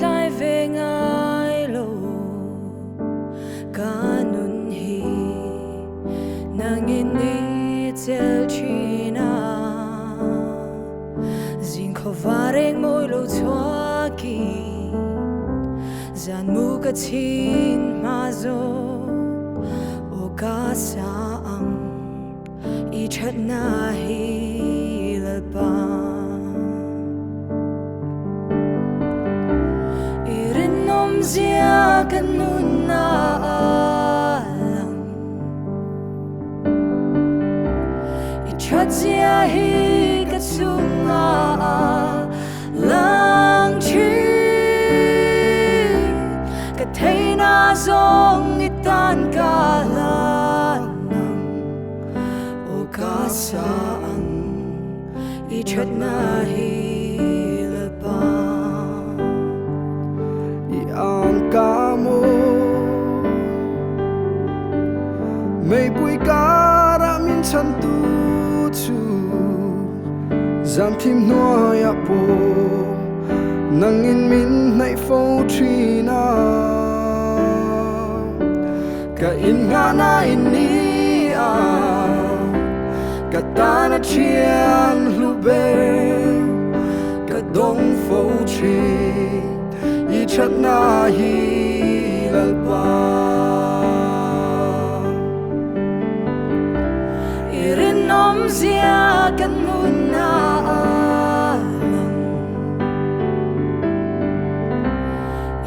lai về ngay lâu cả nun hi nang in ni tel china zin khovareng moi lo chua ki zan mu ka chin ma zo o ka sa ang i chat na hi la ba zia kanun na alam ichat zia hi katsunga lang chi katay na zong itan kalanang o kasaan ichat na hi ang kamo may bui kara min chan tu chu zam tim no ya po nang in min nai fo trina ka in nga na in ni a ka ta na chian lu be ka dong fo trina i chat na hi lalpa irin nom zia kanun na alam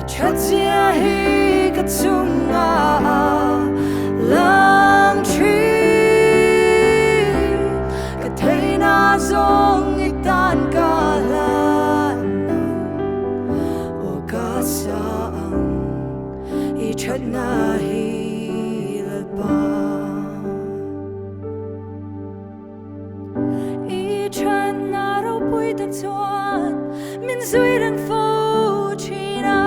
i chat zia hi katsunga lang chi katay na zong itan kalan saang ichat na hilaba ichat na raw pu'y tagtuan min zui rang pho china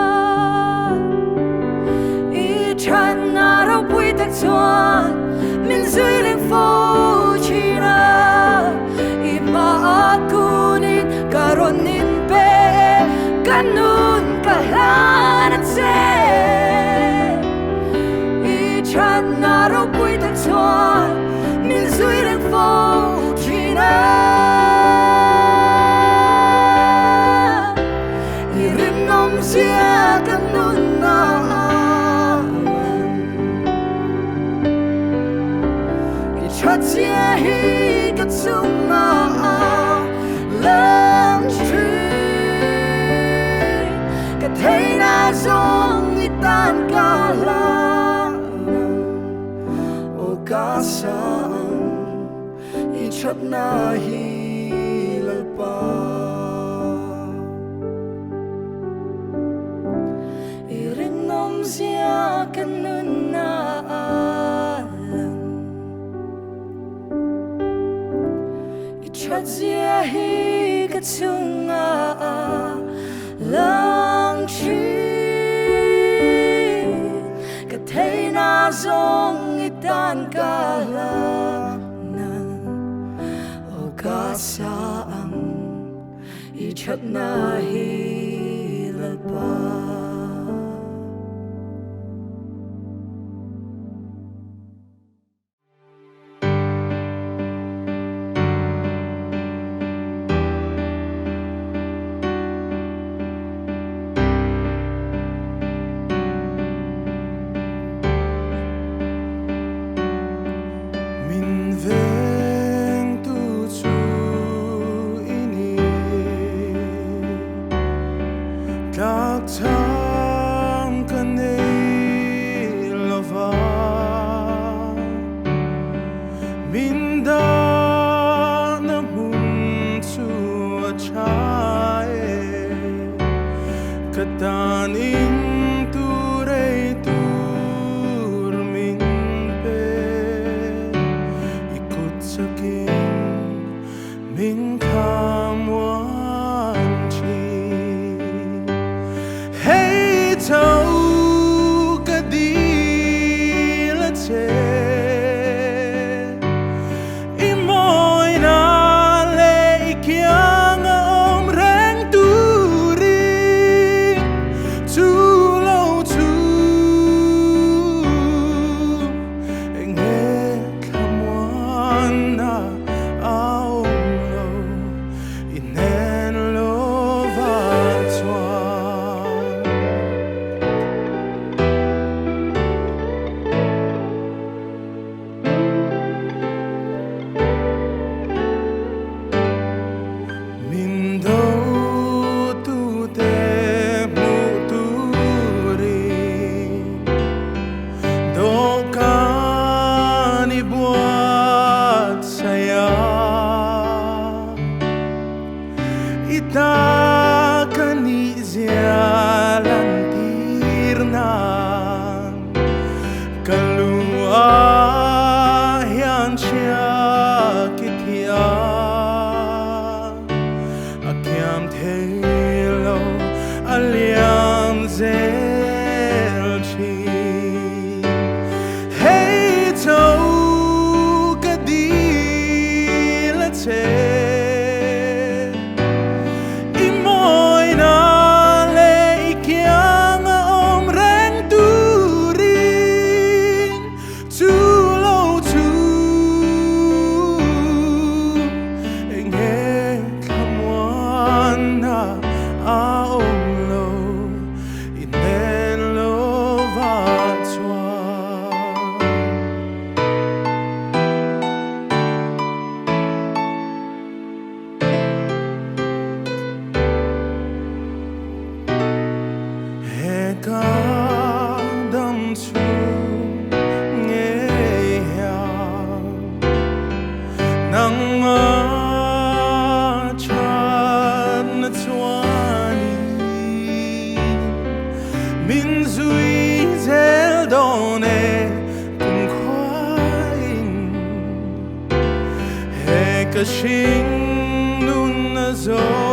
ichat na raw pu'y tagtuan min zui rang pho china imaakunin karonin pe kanun kahanat se ichat na raw pu'y tagtuan min zui rang pho china irin nom zia kanun na alam ichat zia hi katsunga lang chi katay na zong itan kalanang o kasaan ichat na hilalpa irin nom zia kanun na alam ichat zia hi katsunga lang chi katay na zong itan kalanang o kasaang ichat na hilalpa đâm chung nghe hàng nắng mơ chân chuan min duy zel đone cùng khoai he cả sinh nun zo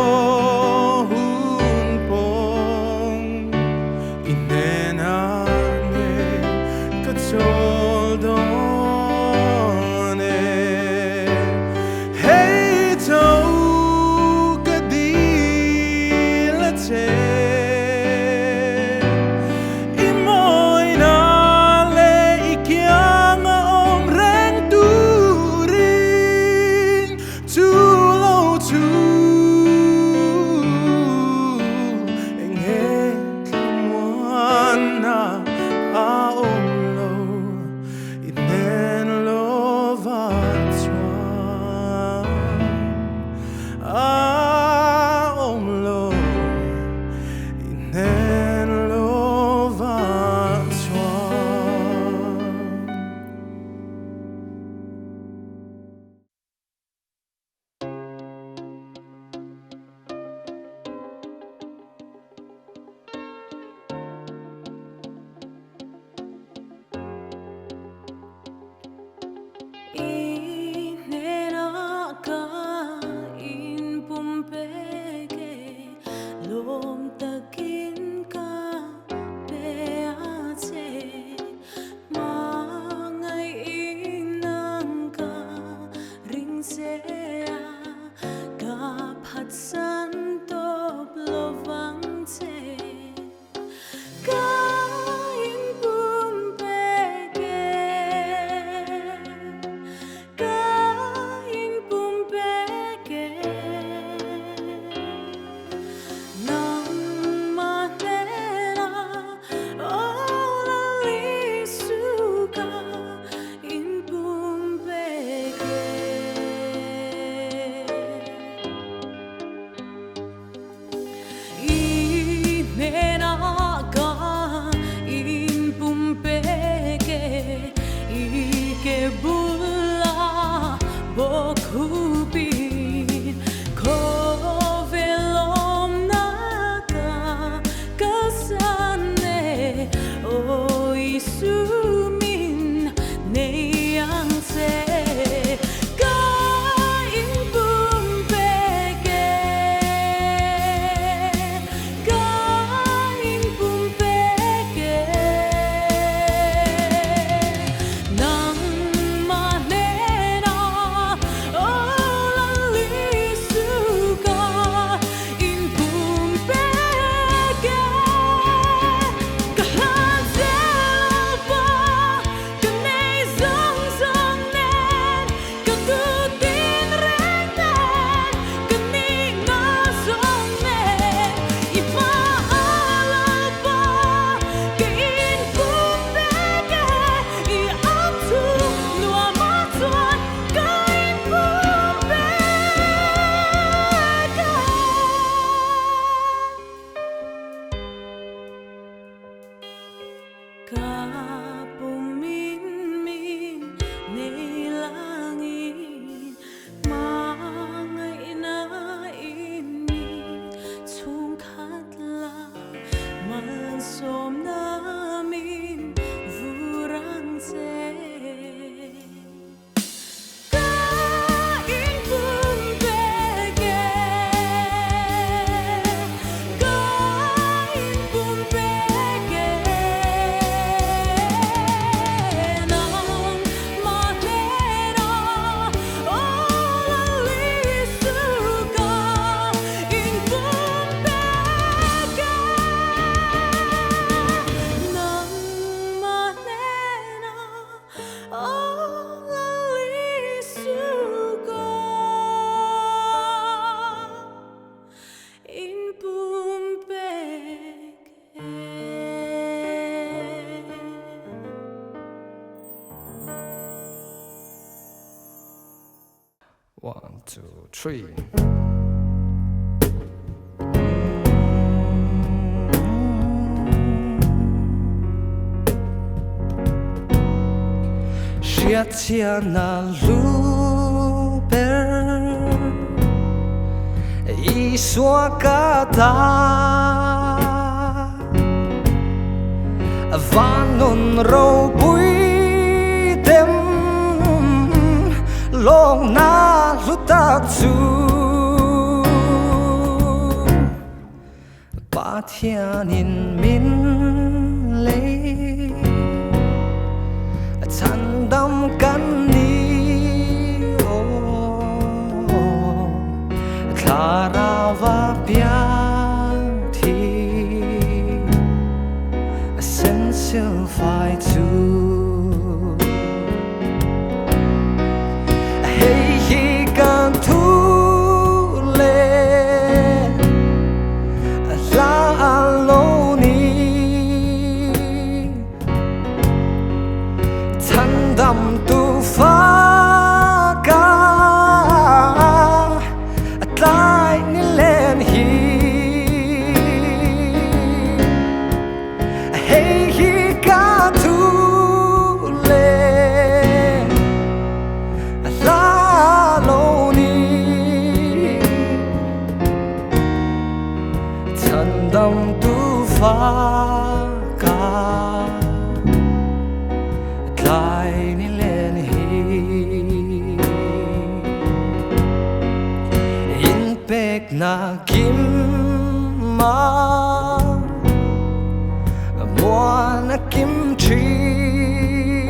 One, two, three. triết chia na lu ber i xóa cả ta van non râu bụi đêm lòng na lu ta chu ba thiên in min lấy chăn đâm cắn ni ô thà ra và biang thì sen siêu phải chu hey hi can thu lên la lo ni chăn đâm tu phá cả lại ni lên hi hey hi ca thu lên la lo ni chăn đâm tu phá cả lại ni lên hi in pek na kim ma mua na kim chin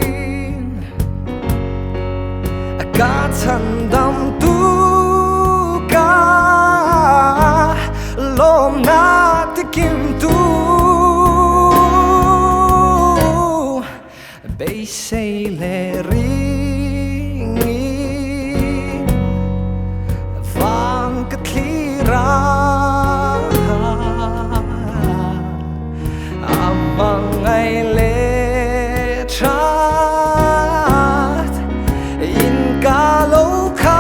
cả chân đâm tu cả lom na ti kim tu bay say le ring vang cái thi ra amang ngày lệ chat in cả lâu khát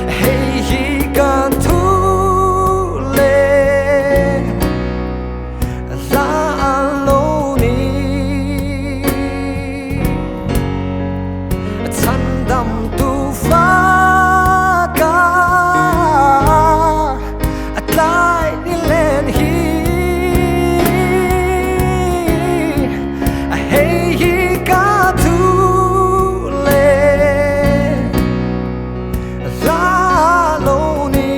hey hi can thu lên la lo ni chăn đâm tu phá cả lại đi lên hi hey hi ca thu lên la lo ni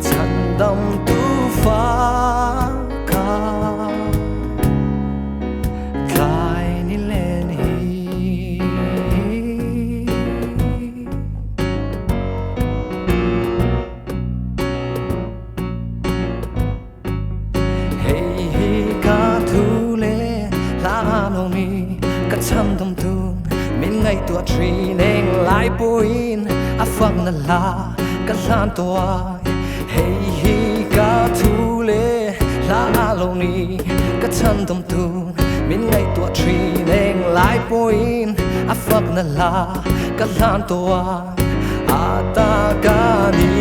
chăn đâm tu phá cả lại đi lên hi hey hi ca thu le la lo ni ka cham dum tu min ngai tua tri neng lai puin a phak na la ka lan tua hey hi ca thu le la lo ni ka cham dum tu min ngai tua tri neng lai puin a phak na la ka lan tua a ta ka ni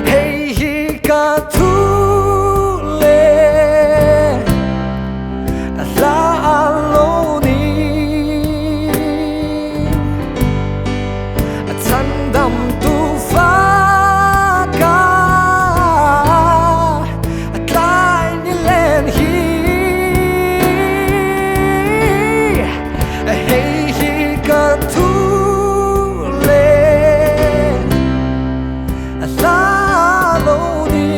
hey hi ca thu lên la lo ni chăn đâm tu phá cả lại ni lên hi hey hi ca thu lên la lo ni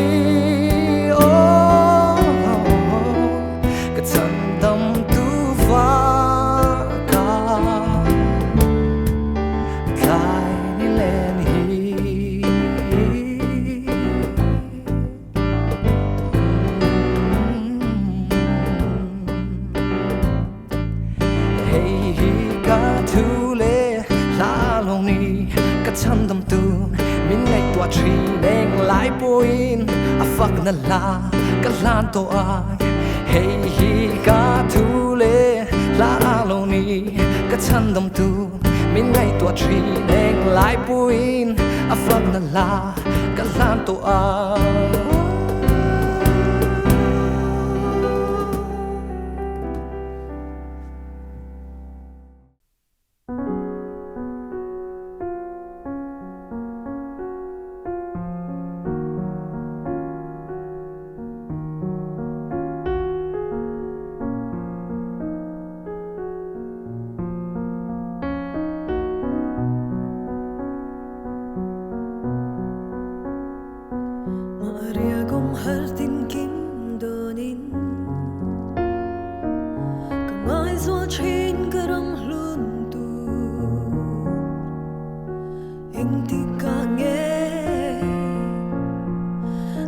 cái chân đâm tu phá cả lại ni lên hi hey hi ca thu le la lo ni cái chân đâm tu min ngai tua tri neng lai puin a phak na la ka lan to ai hey hi ca thu le la lo ni ka chan dam tu min ngay tua tri neng lai puin a fak la kan lam to a har tin kim donin kamai zo chin karam hlun tu ing ti ka nge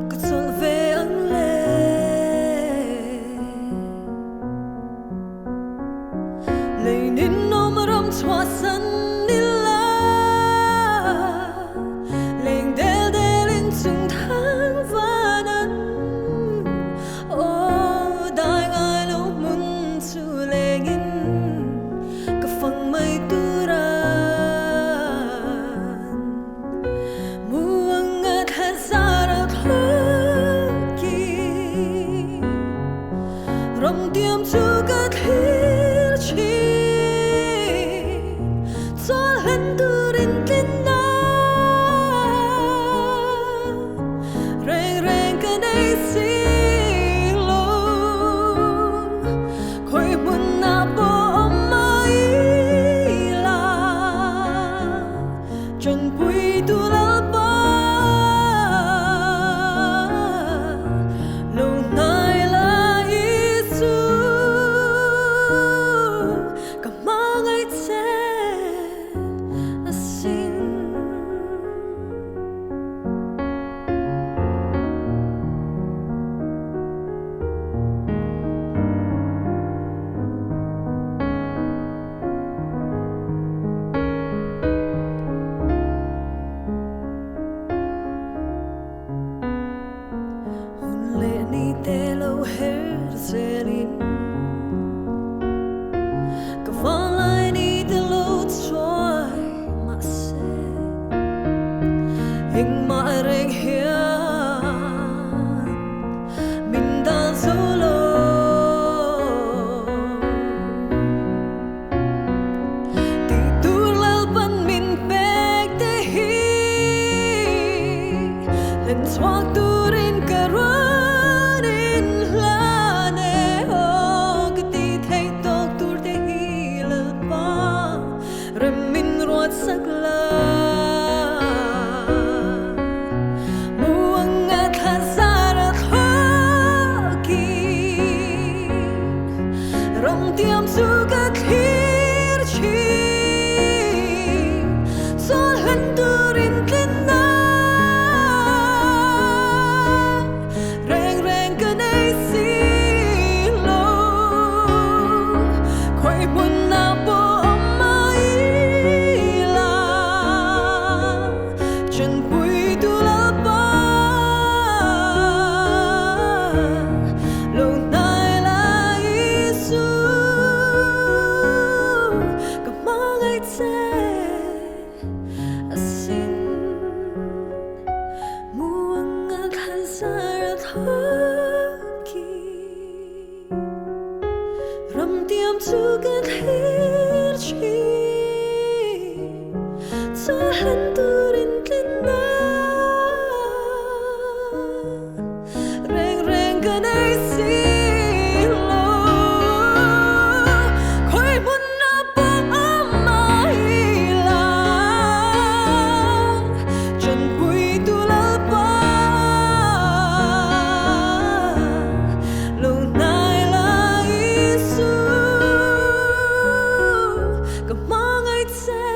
ka chol ve ang le leinin nom ram chwa san nila leng del del in chung thang vanan o dai ngai lo mun chu lengin ka phang mai turan muang at hasara thoki ram tiam chu ka thir chi chol han turin tin na reng reng ka dai sing lo khoi mun na po mai la chân pui tu la pa lo nai la isu ka mangai che asin hôn lệ ni te lâu her zerin ka falai ni te lâu choi ma se hing ma reng hian min dan solo ti tur lal pan min pek te hi len swak turin karuanin hlane ho kati thei tok tur te hi lal pa rem min ruat sak la muang at hasara thoki ram tiam su ka thir chi sol han turin tin na reng reng ka nei si lo khoi mun na po mai la chân pui tu la pa lo nai la isu ka mangai che asin muang at hasara thoki ram tiam chu ka thir chi cho han turin tin na reng reng ka nei si lo khoi mun na po mai la chân pui tu la pa lo nai la isu ka mangai che